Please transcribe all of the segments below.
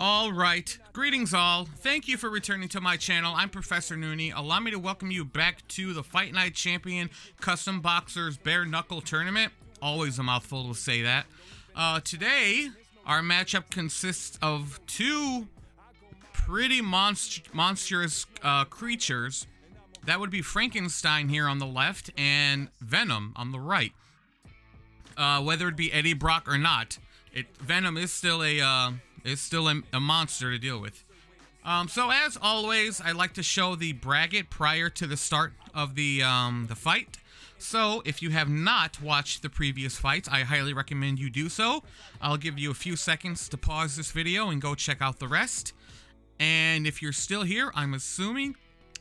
Alright, greetings all. Thank you for returning to my channel. I'm Professor Noonie. Allow me to welcome you back to the Fight Night Champion Custom Boxers Bare-Knuckle Tournament. Always a mouthful to say that. Today, our matchup consists of two pretty monstrous creatures. That would be Frankenstein here on the left and Venom on the right. Whether it be Eddie Brock or not, Venom is still a monster to deal with. So as always, I like to show the bracket prior to the start of the fight. So if you have not watched the previous fights, I highly recommend you do so. I'll give you a few seconds to pause this video and go check out the rest. And if you're still here, I'm assuming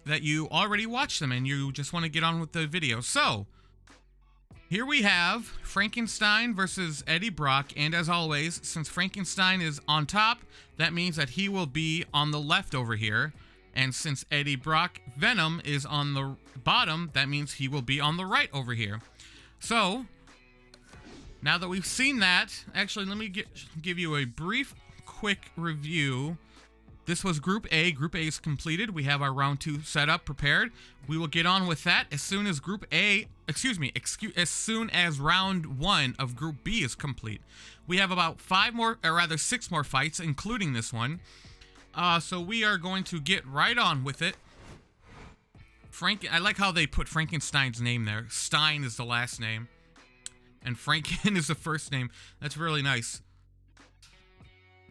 that you already watched them and you just want to get on with the video. So here we have Frankenstein versus Eddie Brock, and as always, since Frankenstein is on top, that means that he will be on the left over here, and since Eddie Brock Venom is on the bottom, that means he will be on the right over here. So, now that we've seen that, actually let me give you a brief, quick review. This was Group A. Group A is completed. We have our round 2 set up, prepared. We will get on with that as soon as as soon as round 1 of Group B is complete. We have about 6 more fights, including this one. So we are going to get right on with it. I like how they put Frankenstein's name there. Stein is the last name, and Franken is the first name. That's really nice.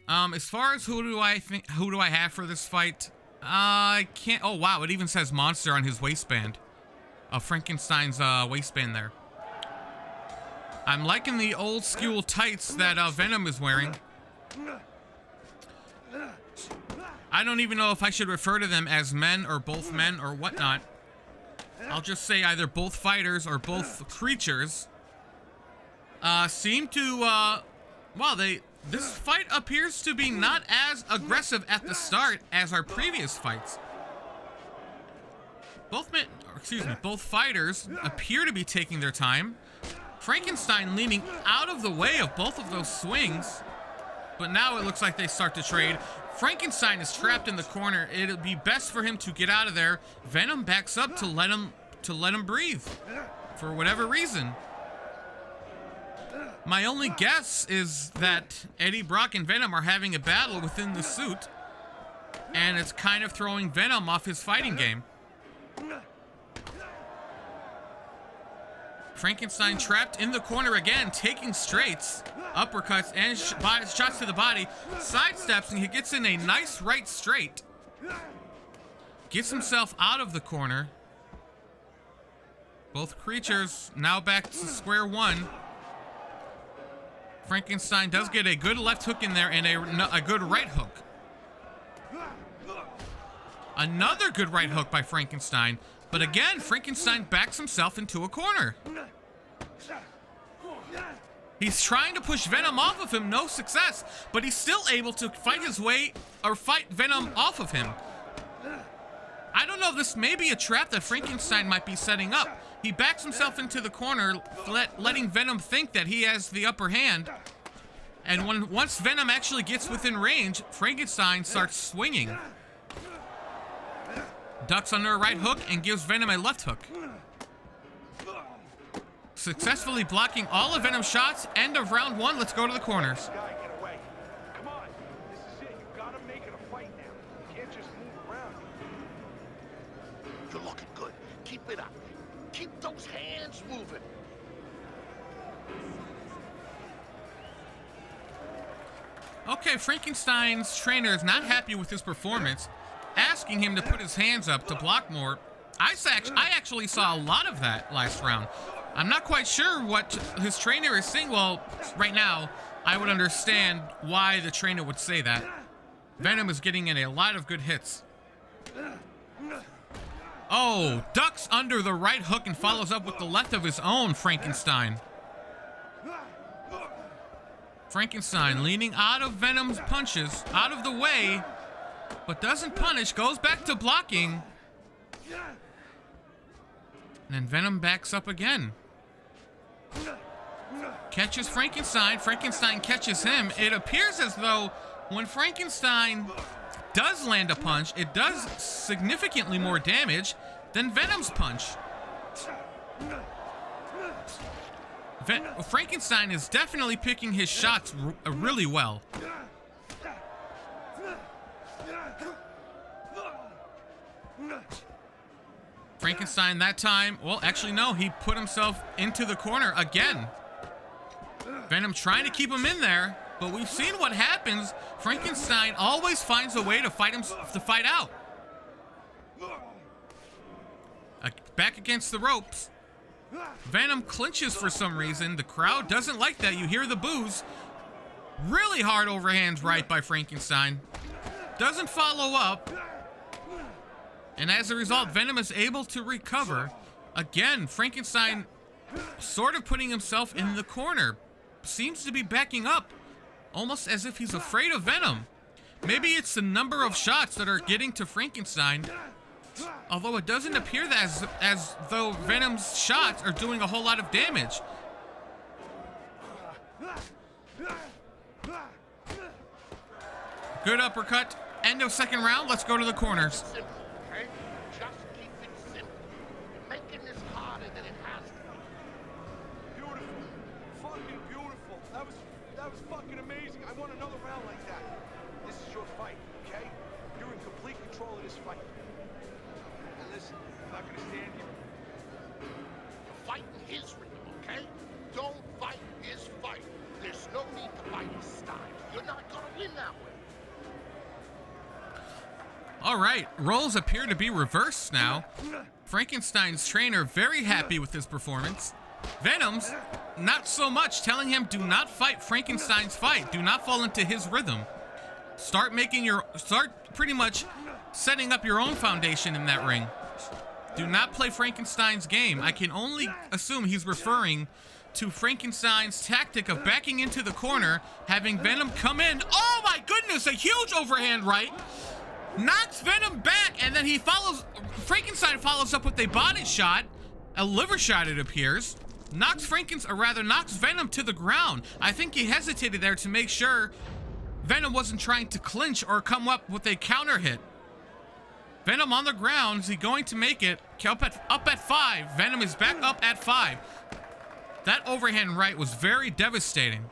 As far as who do I have for this fight? I can't. Oh wow, it even says monster on his waistband. Frankenstein's waistband there. I'm liking the old school tights that Venom is wearing. I don't even know if I should refer to them as men or both men or whatnot. I'll just say either both fighters or both creatures seem to this fight appears to be not as aggressive at the start as our previous fights. Both fighters appear to be taking their time. Frankenstein leaning out of the way of both of those swings, but now it looks like they start to trade. Frankenstein is trapped in the corner. It'll be best for him to get out of there. Venom backs up to let him breathe for whatever reason. My only guess is that Eddie Brock and Venom are having a battle within the suit, and it's kind of throwing Venom off his fighting game. Frankenstein trapped in the corner again, taking straights, uppercuts, and shots to the body, sidesteps, and he gets in a nice right straight. Gets himself out of the corner. Both creatures now back to square one. Frankenstein does get a good left hook in there and a good right hook. Another good right hook by Frankenstein. But again, Frankenstein backs himself into a corner. He's trying to push Venom off of him, no success. But he's still able to fight Venom off of him. I don't know if this may be a trap that Frankenstein might be setting up. He backs himself into the corner, letting Venom think that he has the upper hand. And once Venom actually gets within range, Frankenstein starts swinging. Ducks under a right hook and gives Venom a left hook. Successfully blocking all of Venom's shots. End of round 1. Let's go to the corners. Come on, this is it. You gotta make it a fight now. You can't just move around. You're looking good. Keep it up. Keep those hands moving. Okay, Frankenstein's trainer is not happy with his performance, asking him to put his hands up to block more. I actually saw a lot of that last round. I'm not quite sure what his trainer is saying. Well, right now, I would understand why the trainer would say that. Venom is getting in a lot of good hits. Oh, ducks under the right hook and follows up with the left of his own, Frankenstein. Frankenstein leaning out of Venom's punches, out of the way, but doesn't punish, goes back to blocking. And then Venom backs up again. Catches Frankenstein. Frankenstein catches him. It appears as though When Frankenstein does land a punch, it does significantly more damage than Venom's punch. Frankenstein is definitely picking his shots really well. Frankenstein that time, well, actually no, he put himself into the corner again. Venom trying to keep him in there, but we've seen what happens. Frankenstein always finds a way to fight out. Back against the ropes. Venom clinches for some reason. The crowd doesn't like that. You hear the boos. Really hard overhand right by Frankenstein. Doesn't follow up. And as a result, Venom is able to recover. Again, Frankenstein sort of putting himself in the corner. Seems to be backing up. Almost as if he's afraid of Venom. Maybe it's the number of shots that are getting to Frankenstein. Although it doesn't appear that as though Venom's shots are doing a whole lot of damage. Good uppercut. End of second round. Let's go to the corners. Simple, okay? Just keep it simple. You're making this harder than it has to be. Beautiful. Fucking beautiful. That was fucking amazing. I want another round like that. This is your fight, okay? You're in complete control of this fight. And listen, I'm not gonna stand here. You're fighting his rhythm, okay? Don't fight his fight. There's no need to fight his style. You're not gonna win that way. All right, roles appear to be reversed now. Frankenstein's trainer very happy with his performance. Venom's not so much, telling him do not fight Frankenstein's fight. Do not fall into his rhythm. Start pretty much setting up your own foundation in that ring. Do not play Frankenstein's game. I can only assume he's referring to Frankenstein's tactic of backing into the corner, having Venom come in. Oh my goodness, a huge overhand right. Knocks Venom back, and then Frankenstein follows up with a body shot, a liver shot it appears. Knocks Venom to the ground. I think he hesitated there to make sure Venom wasn't trying to clinch or come up with a counter hit. Venom on the ground. Is he going to make it? Up at 5. Venom is back up at 5. That overhand right was very devastating.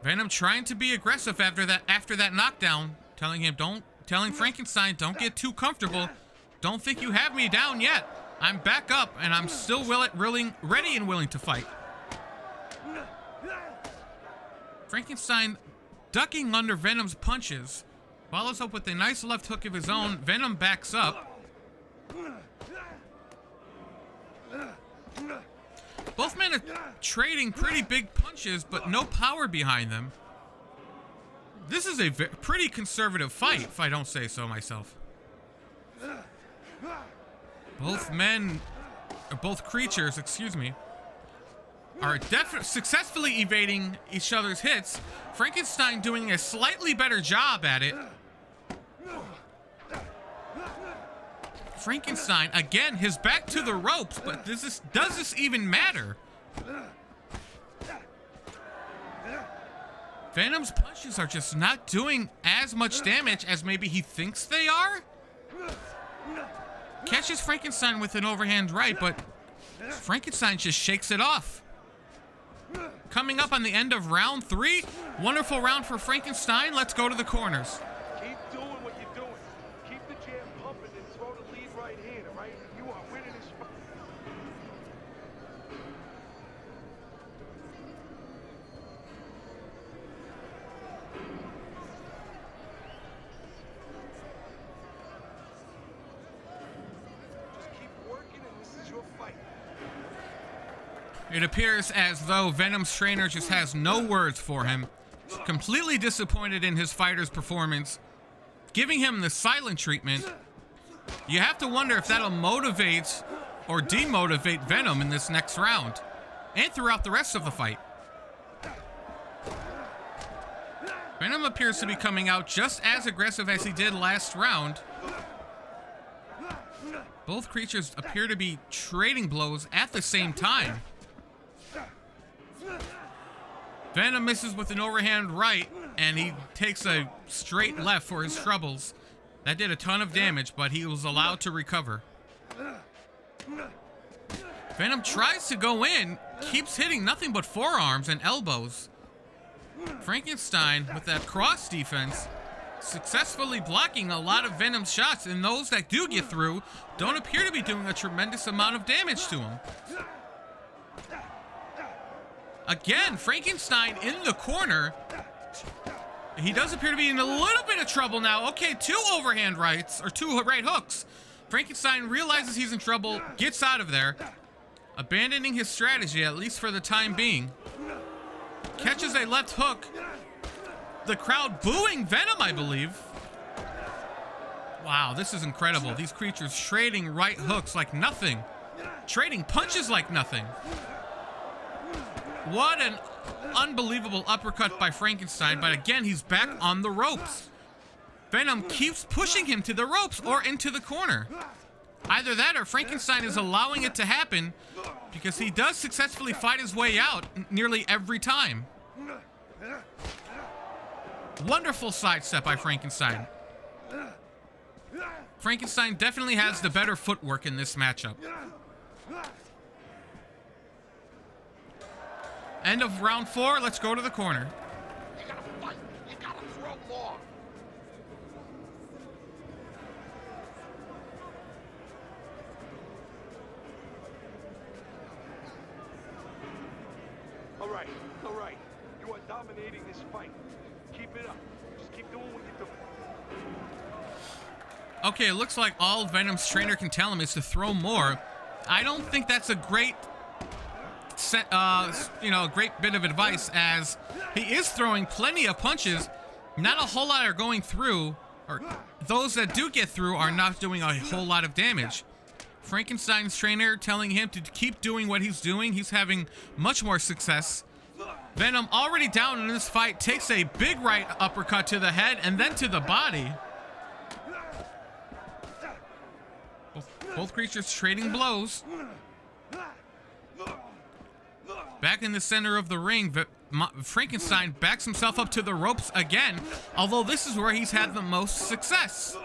Venom trying to be aggressive after that knockdown, telling Frankenstein, don't get too comfortable. Don't think you have me down yet. I'm back up and I'm still ready and willing to fight. Frankenstein ducking under Venom's punches, follows up with a nice left hook of his own. Venom backs up. Both men are trading pretty big punches, but no power behind them. This is a pretty conservative fight, if I don't say so myself. Both creatures, are successfully evading each other's hits. Frankenstein doing a slightly better job at it. Frankenstein, again, his back to the ropes, but does this even matter? Venom's punches are just not doing as much damage as maybe he thinks they are. Catches Frankenstein with an overhand right, but Frankenstein just shakes it off. Coming up on the end of round 3. Wonderful round for Frankenstein. Let's go to the corners. Keep doing what you're doing. Keep the jam pumping and throw the lead right hand, all right? You are winning this fight. Just keep working and this is your fight. It appears as though Venom's trainer just has no words for him. Completely disappointed in his fighter's performance, giving him the silent treatment. You have to wonder if that'll motivate or demotivate Venom in this next round and throughout the rest of the fight. Venom appears to be coming out just as aggressive as he did last round. Both creatures appear to be trading blows at the same time. Venom misses with an overhand right, and he takes a straight left for his troubles. That did a ton of damage, but he was allowed to recover. Venom tries to go in, keeps hitting nothing but forearms and elbows. Frankenstein, with that cross defense, successfully blocking a lot of Venom's shots, and those that do get through don't appear to be doing a tremendous amount of damage to him. Again, Frankenstein in the corner. He does appear to be in a little bit of trouble now. Okay, 2 overhand rights, or 2 right hooks. Frankenstein realizes he's in trouble, gets out of there, abandoning his strategy, at least for the time being. Catches a left hook. The crowd booing Venom, I believe. Wow, this is incredible. These creatures trading right hooks like nothing. Trading punches like nothing. What an unbelievable uppercut by Frankenstein, but again, he's back on the ropes. Venom keeps pushing him to the ropes or into the corner. Either that or Frankenstein is allowing it to happen, because he does successfully fight his way out nearly every time. Wonderful sidestep by Frankenstein. Frankenstein definitely has the better footwork in this matchup. End of round 4, let's go to the corner. You gotta fight. You gotta throw more. All right. You are dominating this fight. Keep it up. Just keep doing what you're doing. Okay, it looks like all Venom's trainer can tell him is to throw more. I don't think that's a great a great bit of advice, as he is throwing plenty of punches. Not a whole lot are going through, or those that do get through are not doing a whole lot of damage. Frankenstein's trainer telling him to keep doing what he's doing. He's having much more success. Venom, already down in this fight, takes a big right uppercut to the head and then to the body. Both creatures trading blows. Back in the center of the ring, Frankenstein backs himself up to the ropes again, although this is where he's had the most success.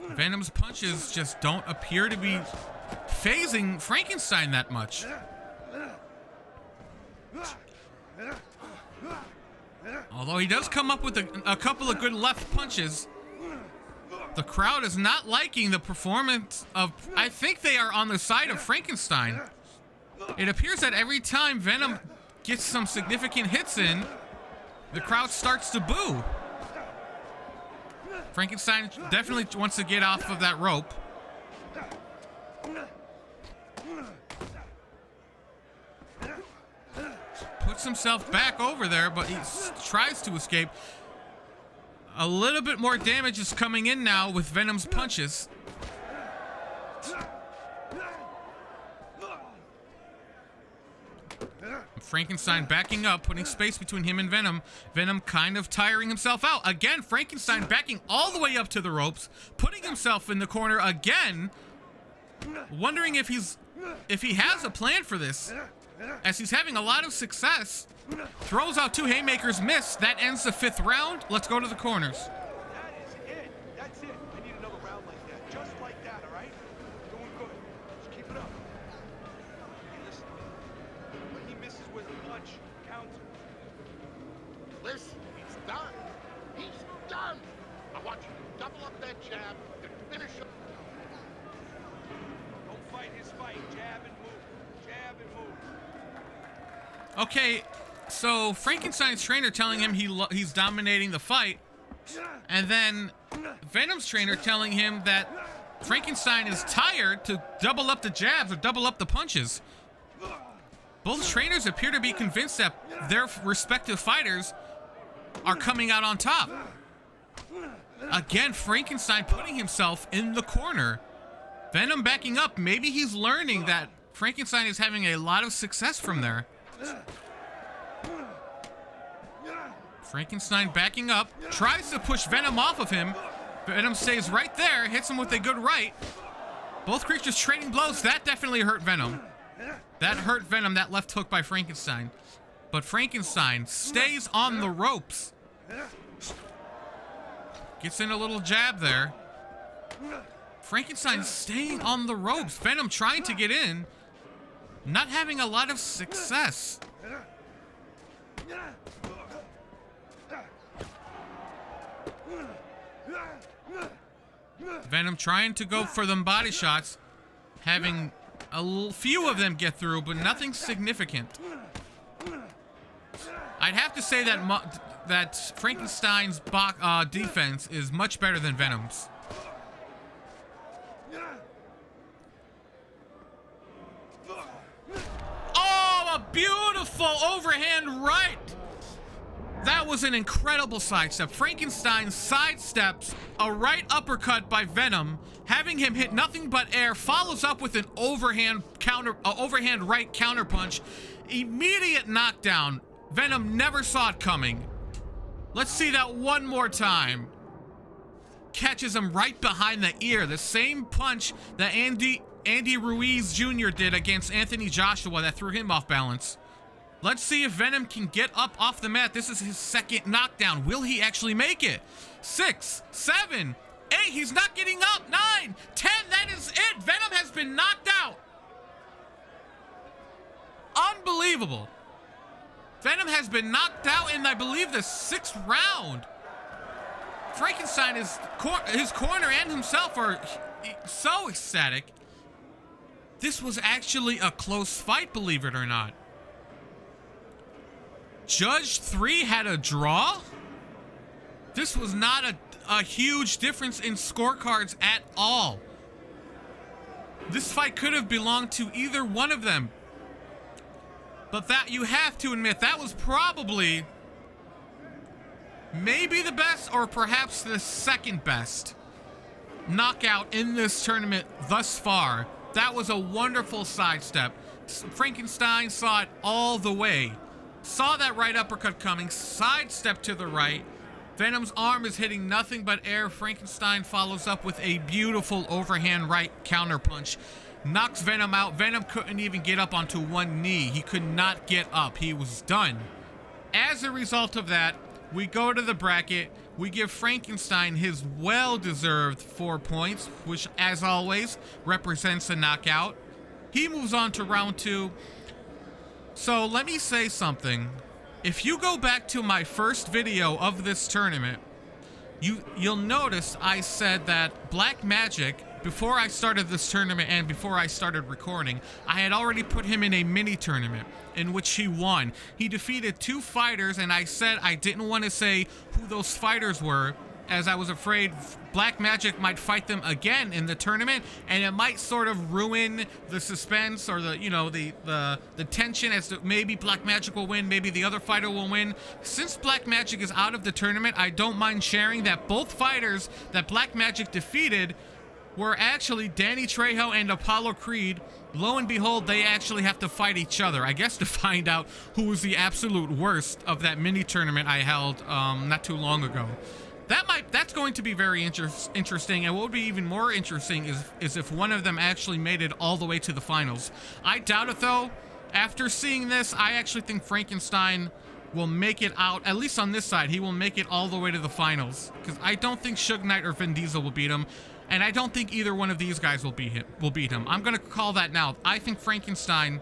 Venom's punches just don't appear to be phasing Frankenstein that much. Although he does come up with a couple of good left punches, the crowd is not liking the performance of... I think they are on the side of Frankenstein. It appears that every time Venom gets some significant hits in, the crowd starts to boo. Frankenstein definitely wants to get off of that rope. Puts himself back over there, but he tries to escape. A little bit more damage is coming in now with Venom's punches. Frankenstein backing up, putting space between him and Venom. Venom kind of tiring himself out. Again, Frankenstein backing all the way up to the ropes, putting himself in the corner again. Wondering if he has a plan for this, as he's having a lot of success. Throws out 2 haymakers, miss. That ends the 5th round. Let's go to the corners. That is it. That's it. I need another round like that. Just like that, all right? Doing good. Just keep it up. Hey, listen. When he misses with a punch, counter. Listen, he's done. He's done. I want you to double up that jab and finish him. Don't fight his fight. Jab and move. Jab and move. Okay, so Frankenstein's trainer telling him he's dominating the fight, and then Venom's trainer telling him that Frankenstein is tired to double up the jabs or double up the punches. Both trainers appear to be convinced that their respective fighters are coming out on top. Again, Frankenstein putting himself in the corner. Venom backing up. Maybe he's learning that Frankenstein is having a lot of success from there. Frankenstein backing up, tries to push Venom off of him. Venom stays right there, hits him with a good right. Both creatures trading blows. That definitely hurt Venom. That hurt Venom, that left hook by Frankenstein. But Frankenstein stays on the ropes. Gets in a little jab there. Frankenstein staying on the ropes. Venom trying to get in. Not having a lot of success. Venom trying to go for them body shots. Having a few of them get through, but nothing significant. I'd have to say that Frankenstein's defense is much better than Venom's. Oh, a beautiful overhand right. That was an incredible sidestep. Frankenstein sidesteps a right uppercut by Venom, having him hit nothing but air, follows up with an overhand right counterpunch. Immediate knockdown. Venom never saw it coming. Let's see that one more time. Catches him right behind the ear. The same punch that Andy Ruiz Jr. did against Anthony Joshua that threw him off balance. Let's see if Venom can get up off the mat. This is his second knockdown. Will he actually make it? 6, 7, 8. He's not getting up. 9, 10. That is it. Venom has been knocked out. Unbelievable. Venom has been knocked out in, I believe, the 6th round. Frankenstein is his corner and himself are so ecstatic. This was actually a close fight, believe it or not. Judge 3 had a draw? This was not a huge difference in scorecards at all. This fight could have belonged to either one of them. But that, you have to admit, that was probably maybe the best or perhaps the second best knockout in this tournament thus far. That was a wonderful sidestep. Frankenstein saw it all the way. Saw that right uppercut coming, sidestep to the right. Venom's arm is hitting nothing but air. Frankenstein follows up with a beautiful overhand right counterpunch. Knocks Venom out. Venom couldn't even get up onto one knee. He could not get up. He was done. As a result of that, we go to the bracket. We give Frankenstein his well-deserved 4 points, which, as always, represents a knockout. He moves on to round 2. So let me say something. If you go back to my first video of this tournament, you'll notice I said that Black Magic, before I started this tournament and before I started recording, I had already put him in a mini tournament in which he won. He defeated 2 fighters, and I said I didn't want to say who those fighters were, as I was afraid Black Magic might fight them again in the tournament, and it might sort of ruin the suspense or the tension as to maybe Black Magic will win, maybe the other fighter will win. Since Black Magic is out of the tournament, I don't mind sharing that both fighters that Black Magic defeated were actually Danny Trejo and Apollo Creed. Lo and behold, they actually have to fight each other, I guess, to find out who was the absolute worst of that mini tournament I held not too long ago. That's going to be very interesting, and what would be even more interesting is if one of them actually made it all the way to the finals. I doubt it, though. After seeing this, I actually think Frankenstein will make it out, at least on this side. He will make it all the way to the finals, because I don't think Suge Knight or Vin Diesel will beat him, and I don't think either one of these guys will beat him. I'm going to call that now. I think Frankenstein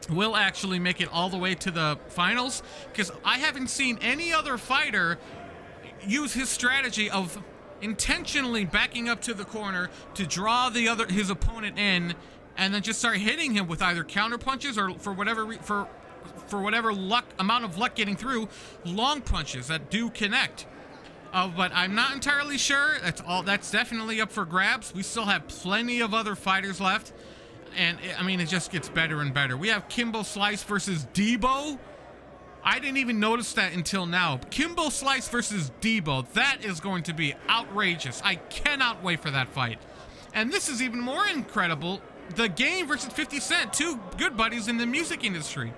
will actually make it all the way to the finals, because I haven't seen any other fighter use his strategy of intentionally backing up to the corner to draw his opponent in, and then just start hitting him with either counter punches or for whatever amount of luck getting through, long punches that do connect. But I'm not entirely sure. That's definitely up for grabs. We still have plenty of other fighters left, and it just gets better and better. We have Kimbo Slice versus Debo. I didn't even notice that until now. Kimbo Slice versus Debo. That is going to be outrageous. I cannot wait for that fight. And this is even more incredible. The Game versus 50 Cent, 2 good buddies in the music industry.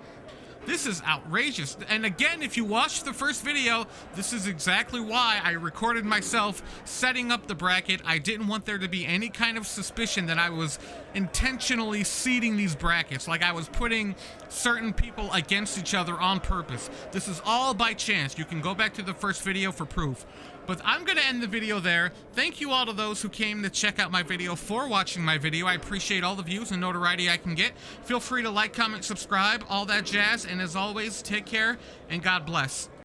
This is outrageous. And again, if you watch the first video, this is exactly why I recorded myself setting up the bracket. I didn't want there to be any kind of suspicion that I was intentionally seeding these brackets, like I was putting certain people against each other on purpose. This is all by chance. You can go back to the first video for proof. But I'm going to end the video there. Thank you all to those who came to check out my video for watching my video. I appreciate all the views and notoriety I can get. Feel free to like, comment, subscribe, all that jazz. And as always, take care and God bless.